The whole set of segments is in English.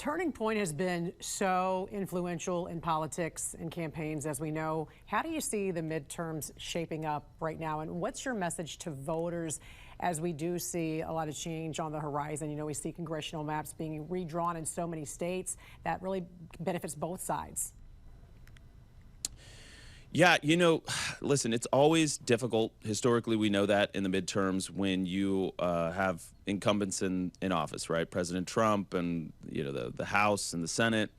Turning Point has been so influential in politics and campaigns, as we know. How do you see the midterms shaping up right now? And what's your message to voters as we do see a lot of change on the horizon? You know, we see congressional maps being redrawn in so many states that really benefits both sides. Yeah, you know, listen, it's always difficult. Historically, we know that in the midterms when you have incumbents in office, right? President Trump and, you know, the House and the Senate.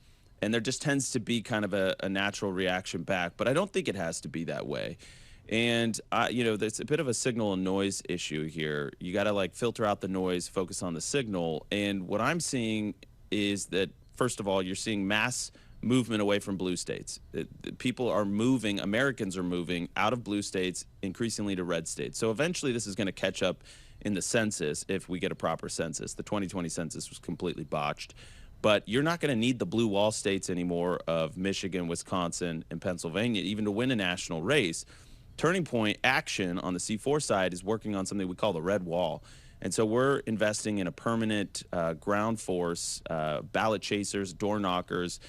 And there just tends to be kind of a natural reaction back. But I don't think it has to be that way. And, you know, there's a bit of a signal and noise issue here. You got to like filter out the noise, focus on the signal. And what I'm seeing is that, first of all, you're seeing mass movement away from blue states. People are moving, Americans are moving out of blue states increasingly to red states. So eventually this is going to catch up in the census if we get a proper census. The 2020 census was completely botched. But you're not going to need the blue wall states anymore of Michigan, Wisconsin, and Pennsylvania even to win a national race. Turning Point Action on the C4 side is working on something we call the red wall. And so we're investing in a permanent ground force, ballot chasers, door knockers,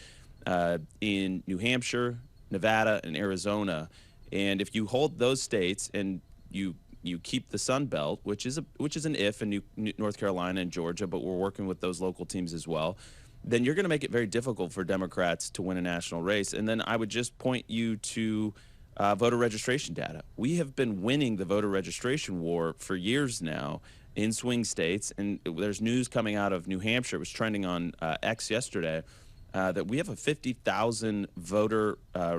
in New Hampshire, Nevada, and Arizona. And if you hold those states and you keep the Sun Belt, which is an if in North Carolina and Georgia, but we're working with those local teams as well, then you're going to make it very difficult for Democrats to win a national race. And then I would just point you to voter registration data. We have been winning the voter registration war for years now in swing states. And there's news coming out of New Hampshire. It was trending on X yesterday. That we have a 50,000 voter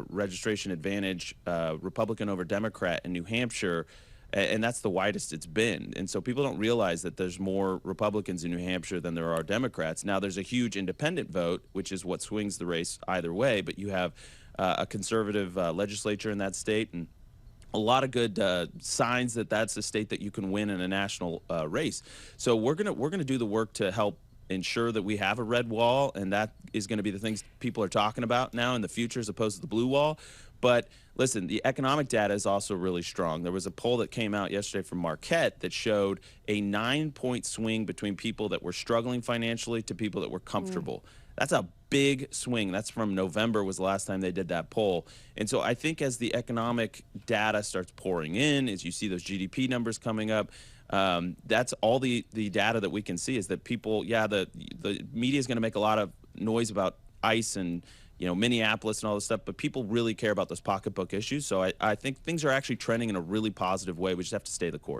registration advantage, Republican over Democrat in New Hampshire, and that's the widest it's been. And so people don't realize that there's more Republicans in New Hampshire than there are Democrats. Now there's a huge independent vote, which is what swings the race either way, but you have a conservative legislature in that state, and a lot of good signs that that's a state that you can win in a national race. So we're gonna do the work to help ensure that we have a red wall, and that is going to be the things people are talking about now in the future as opposed to the blue wall. But listen, the economic data is also really strong. There was a poll that came out yesterday from Marquette that showed a 9-point swing between people that were struggling financially to people that were comfortable. That's a big swing. That's from November was the last time they did that poll. And so I think as the economic data starts pouring in, as you see those GDP numbers coming up, that's all the data that we can see is that people, yeah, the media is going to make a lot of noise about ICE and, you know, Minneapolis and all this stuff, but people really care about those pocketbook issues. So I think things are actually trending in a really positive way. We just have to stay the course.